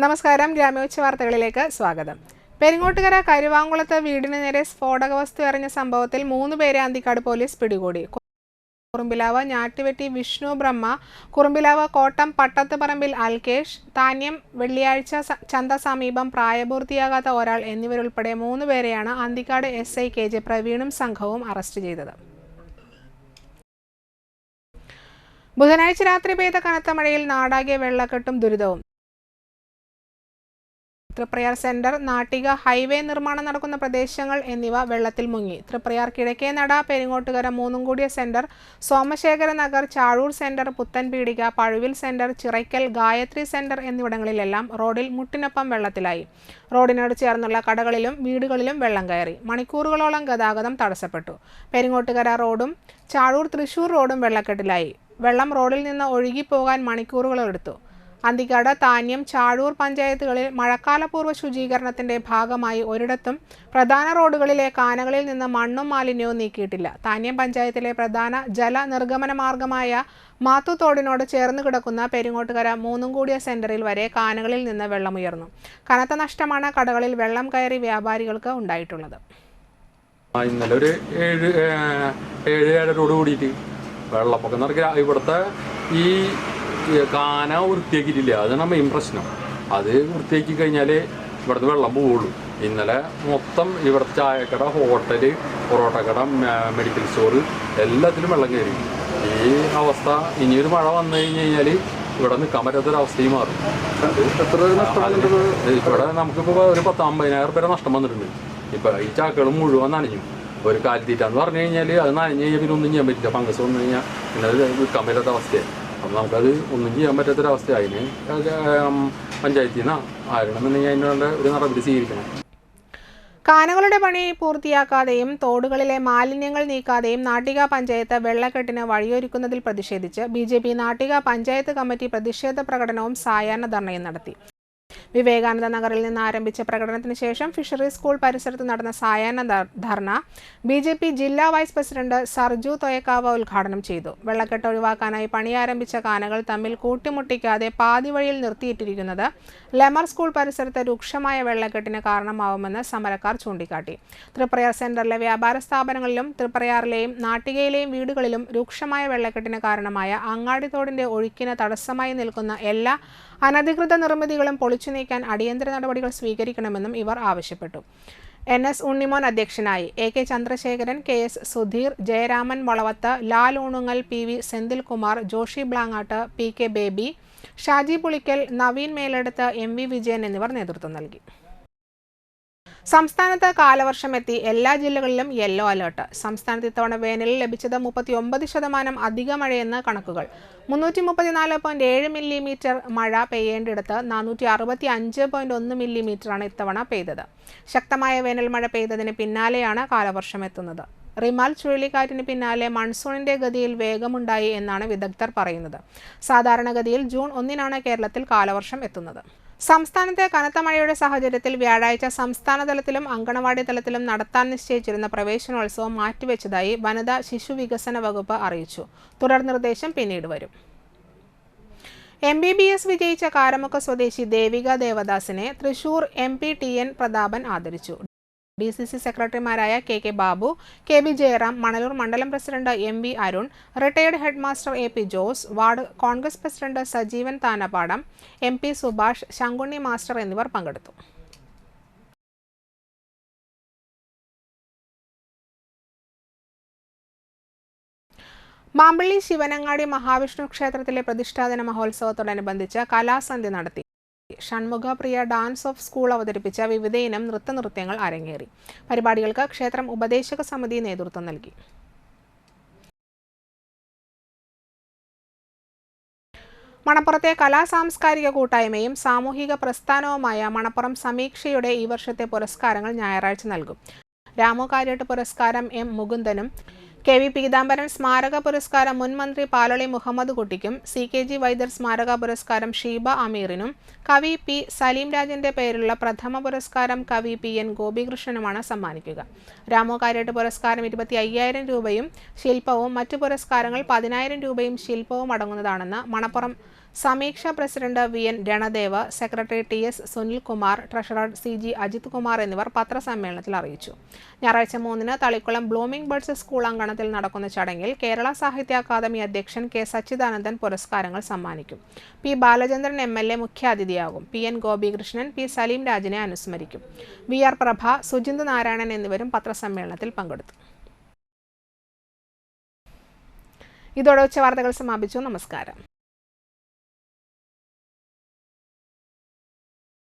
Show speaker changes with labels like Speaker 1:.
Speaker 1: നമസ്കാരം, ഗ്രാമോച്ച വാർത്തകളിലേക്ക് സ്വാഗതം. പെരിങ്ങോട്ടുകര കരുവാങ്കുളത്ത് വീടിന് നേരെ സ്ഫോടക വസ്തു എറിഞ്ഞ സംഭവത്തിൽ 3 പേരെ അന്തിക്കാട് പോലീസ് പിടികൂടി. കുറുമ്പിലാവ് ഞാറ്റുവെട്ടി വിഷ്ണു ബ്രഹ്മ, കുറുമ്പിലാവ് കോട്ടം പട്ടത്തുപറമ്പിൽ അൽകേഷ്, താന്യം വെള്ളിയാഴ്ച ചന്ത സമീപം പ്രായപൂർത്തിയാകാത്ത ഒരാൾ എന്നിവരുൾപ്പെടെ 3 പേരെയാണ് അന്തിക്കാട് SI KJ പ്രവീണും സംഘവും അറസ്റ്റ് ചെയ്തത്. ബുധനാഴ്ച രാത്രി പെയ്ത കനത്ത മഴയിൽ നാടാകെ വെള്ളക്കെട്ടും ദുരിതവും. തൃപ്രയാർ സെന്റർ, നാട്ടിക, ഹൈവേ നിർമ്മാണം നടക്കുന്ന പ്രദേശങ്ങൾ എന്നിവ വെള്ളത്തിൽ മുങ്ങി. തൃപ്രയാർ കിഴക്കേനട, പെരിങ്ങോട്ടുകര മൂന്നുംകൂടിയ centre, Somasekhara Nagar, Chazhur centre, Puthenpeedika, Pazhuvil centre, Chirakkal, Gayathri centre എന്നിവിടങ്ങളിലെല്ലാം റോഡിൽ മുട്ടിനൊപ്പം വെള്ളത്തിലായി. റോഡിനോട് ചേർന്നുള്ള കടകളിലും വീടുകളിലും വെള്ളം കയറി. മണിക്കൂറുകളോളം ഗതാഗതം തടസ്സപ്പെട്ടു. പെരിങ്ങോട്ടുകര റോഡും ചാഴൂർ തൃശൂർ റോഡും വെള്ളക്കെട്ടിലായി. വെള്ളം റോഡിൽ നിന്ന് ഒഴുകിപ്പോകാൻ മണിക്കൂറുകളെടുത്തു. അന്തിക്കാട്, താന്യം, ചാഴൂർ പഞ്ചായത്തുകളിൽ മഴക്കാലപൂർവ്വ ശുചീകരണത്തിന്റെ ഭാഗമായി ഒരിടത്തും പ്രധാന റോഡുകളിലെ കാനകളിൽ നിന്ന് മണ്ണും മാലിന്യവും നീക്കിയിട്ടില്ല. താന്യം പഞ്ചായത്തിലെ പ്രധാന ജല നിർഗമന മാർഗമായ മാത്തുതോടിനോട് ചേർന്ന് കിടക്കുന്ന പെരിങ്ങോട്ടുകര മൂന്നുംകൂടിയ സെന്ററിൽ വരെ കാനകളിൽ നിന്ന് വെള്ളമുയർന്നു. കനത്ത നഷ്ടമാണ് കടകളിൽ വെള്ളം കയറി വ്യാപാരികൾക്ക് ഉണ്ടായിട്ടുള്ളത്.
Speaker 2: ഇന്നലെ ഒരു 7-7:30 കൂടിയിട്ട് വെള്ളപ്പൊക്കം നടക്കുക. ഇവിടുത്തെ ഈ കാന വൃത്തിയാക്കിയിട്ടില്ല, അതാണ് മെയിൻ പ്രശ്നം. അത് വൃത്തിയാക്കി കഴിഞ്ഞാൽ ഇവിടുത്തെ വെള്ളം പോവുള്ളൂ. ഇന്നലെ മൊത്തം ഇവിടുത്തെ ചായക്കട, ഹോട്ടല്, പൊറോട്ടക്കട, മെഡിക്കൽ സ്റ്റോർ എല്ലാത്തിലും വെള്ളം കയറി. ഈ അവസ്ഥ ഇനിയൊരു മഴ വന്നു കഴിഞ്ഞാൽ ഇവിടെ നിൽക്കാൻ പറ്റാത്തൊരവസ്ഥയും മാറും. ഇവിടെ നമുക്കിപ്പോൾ ഒരു 10-50,000 രൂപ നഷ്ടം വന്നിട്ടുണ്ട്. ഇപ്പം ഈ ചാക്കുകൾ മുഴുവൻ നനഞ്ഞു. ഒരു കാലിത്തീറ്റാന്ന് പറഞ്ഞു കഴിഞ്ഞാൽ അത് നനഞ്ഞു കഴിഞ്ഞാൽ പിന്നെ ഒന്നും ചെയ്യാൻ പറ്റില്ല. ഫംഗസ് വന്നു കഴിഞ്ഞാൽ പിന്നെ അത് വിൽക്കാൻ പറ്റാത്ത അവസ്ഥയാണ്. അപ്പം നമുക്കത് ഒന്നും ചെയ്യാൻ പറ്റാത്തൊരവസ്ഥ. അതിന് പഞ്ചായത്തിൽ നിന്നോ ആരണമെന്നുണ്ടെങ്കിൽ അതിനുള്ള ഒരു നടപടി സ്വീകരിക്കണം.
Speaker 1: കാനകളുടെ പണി പൂർത്തിയാക്കാതെയും തോടുകളിലെ മാലിന്യങ്ങൾ നീക്കാതെയും നാട്ടിക പഞ്ചായത്ത് വെള്ളക്കെട്ടിന് വഴിയൊരുക്കുന്നതിൽ പ്രതിഷേധിച്ച് BJP നാട്ടിക പഞ്ചായത്ത് കമ്മിറ്റി പ്രതിഷേധ പ്രകടനവും സായാഹ്ന ധർണയും നടത്തി. വിവേകാനന്ദ നഗറിൽ നിന്ന് ആരംഭിച്ച പ്രകടനത്തിന് ശേഷം ഫിഷറീസ് സ്കൂൾ പരിസരത്ത് നടന്ന സായാഹ്ന ധർണ BJP ജില്ലാ വൈസ് പ്രസിഡന്റ് സർജു തൊയക്കാവ് ഉദ്ഘാടനം ചെയ്തു. വെള്ളക്കെട്ട് ഒഴിവാക്കാനായി പണിയാരംഭിച്ച കാനകൾ തമ്മിൽ കൂട്ടിമുട്ടിക്കാതെ പാതി വഴിയിൽ നിർത്തിയിട്ടിരിക്കുന്നത് ലെമർ സ്കൂൾ പരിസരത്ത് രൂക്ഷമായ വെള്ളക്കെട്ടിന് കാരണമാവുമെന്ന് സമരക്കാർ ചൂണ്ടിക്കാട്ടി. തൃപ്രയാർ സെന്ററിലെ വ്യാപാര സ്ഥാപനങ്ങളിലും തൃപ്രയാറിലെയും നാട്ടികയിലെയും വീടുകളിലും രൂക്ഷമായ വെള്ളക്കെട്ടിന് കാരണമായ അങ്ങാടിത്തോടിന്റെ ഒഴുക്കിന് തടസ്സമായി നിൽക്കുന്ന എല്ലാ അനധികൃത നിർമ്മിതികളും പൊളിച്ചു നീക്കാൻ അടിയന്തര നടപടികൾ സ്വീകരിക്കണമെന്നും ഇവർ ആവശ്യപ്പെട്ടു. NS ഉണ്ണിമോൻ അധ്യക്ഷനായി. AK Chandrasekharan, KS Sudheer, Jayaraman Valavath, Lal Oonungal, PV Senthilkumar, Joshi Blangad, PK Baby, Shaji Pulikkal, Naveen Meleduth, MV Vijayan എന്നിവർ നേതൃത്വം നൽകി. സംസ്ഥാനത്ത് കാലവർഷം എത്തി. എല്ലാ ജില്ലകളിലും യെല്ലോ അലേർട്ട്. സംസ്ഥാനത്ത് ഇത്തവണ വേനലിൽ ലഭിച്ചത് 39% അധിക മഴയെന്ന് കണക്കുകൾ. 334.7 മില്ലിമീറ്റർ മഴ പെയ്യേണ്ടിടത്ത് 465.1 മില്ലിമീറ്ററാണ് ഇത്തവണ പെയ്തത്. ശക്തമായ വേനൽ മഴ പെയ്തതിന് പിന്നാലെയാണ് കാലവർഷം എത്തുന്നത്. റിമാൽ ചുഴലിക്കാറ്റിന് പിന്നാലെ മൺസൂണിന്റെ ഗതിയിൽ വേഗമുണ്ടായി എന്നാണ് വിദഗ്ധർ പറയുന്നത്. സാധാരണഗതിയിൽ ജൂൺ 1-നാണ് കേരളത്തിൽ കാലവർഷം എത്തുന്നത്. സംസ്ഥാനത്തെ കനത്ത മഴയുടെ സാഹചര്യത്തിൽ വ്യാഴാഴ്ച സംസ്ഥാന തലത്തിലും അങ്കണവാടി തലത്തിലും നടത്താൻ നിശ്ചയിച്ചിരുന്ന പ്രവേശനോത്സവം മാറ്റിവെച്ചതായി വനിതാ ശിശു വികസന വകുപ്പ് അറിയിച്ചു. തുടർ നിർദ്ദേശം പിന്നീട് വരും. MBBS വിജയിച്ച കാരമുക്ക് സ്വദേശി ദേവിക ദേവദാസിനെ തൃശൂർ MP TN പ്രതാപൻ ആദരിച്ചു. DCC സെക്രട്ടറിമാരായ KK ബാബു, KB ജയറാം, മണലൂർ മണ്ഡലം president MV Arun, retired head master AP Jose, ward Congress president Sajeevan Thanappadam, MP Subhash, Sankunni master എന്നിവർ പങ്കെടുത്തു. മാമ്പള്ളി ശിവനങ്ങാടി മഹാവിഷ്ണു ക്ഷേത്രത്തിലെ പ്രതിഷ്ഠാദിന മഹോത്സവത്തോടനുബന്ധിച്ച് കലാസന്ധ്യ നടത്തി. ഷൺമുഖപ്രിയ ഡാൻസ് ഓഫ് സ്കൂൾ അവതരിപ്പിച്ച വിവിധ ഇനം നൃത്തങ്ങൾ അരങ്ങേറി. പരിപാടികൾക്ക് ക്ഷേത്രം ഉപദേശക സമിതി നേതൃത്വം നൽകി. മണപ്പുറത്തെ കലാ സാംസ്കാരിക കൂട്ടായ്മയും സാമൂഹിക പ്രസ്ഥാനവുമായ മണപ്പുറം സമീക്ഷയുടെ ഈ വർഷത്തെ പുരസ്കാരങ്ങൾ ഞായറാഴ്ച നൽകും. രാമു കാര്യട്ട് പുരസ്കാരം M മുകുന്ദനും, KV പീതാംബരൻ സ്മാരക പുരസ്കാരം മുൻ മന്ത്രി പാലൊളി മുഹമ്മദ് കുട്ടിക്കും, CKG വൈദ്യർ സ്മാരക പുരസ്കാരം ഷീബ അമീറിനും, കവി P സലീം രാജിന്റെ പേരിലുള്ള പ്രഥമ പുരസ്കാരം കവി PN ഗോപികൃഷ്ണനുമാണ് സമ്മാനിക്കുക. രാമു കാര്യട്ട് പുരസ്കാരം 25,000 രൂപയും ശില്പവും മറ്റു പുരസ്കാരങ്ങൾ 10,000 രൂപയും ശില്പവും അടങ്ങുന്നതാണെന്ന് Manappuram Sameeksha president VN Ranadev, secretary TS Sunilkumar, treasurer CG Ajith Kumar എന്നിവർ പത്രസമ്മേളനത്തിൽ അറിയിച്ചു. ഞായറാഴ്ച 3-ന് തളിക്കുളം ബ്ലൂമിംഗ് ബഡ്സ് സ്കൂൾ അങ്കണത്തിൽ നടക്കുന്ന ചടങ്ങിൽ കേരള സാഹിത്യ അക്കാദമി അധ്യക്ഷൻ K സച്ചിദാനന്ദൻ പുരസ്കാരങ്ങൾ സമ്മാനിക്കും. P ബാലചന്ദ്രൻ MLA മുഖ്യാതിഥിയാകും. PN Gopikrishnan, P Saleem രാജിനെ അനുസ്മരിക്കും. VR പ്രഭ, സുജിന്ത് നാരായണൻ എന്നിവരും പത്രസമ്മേളനത്തിൽ പങ്കെടുത്തു. ഇതോടെ ഉച്ചവാർത്തകൾ സമാപിച്ചു. നമസ്കാരം.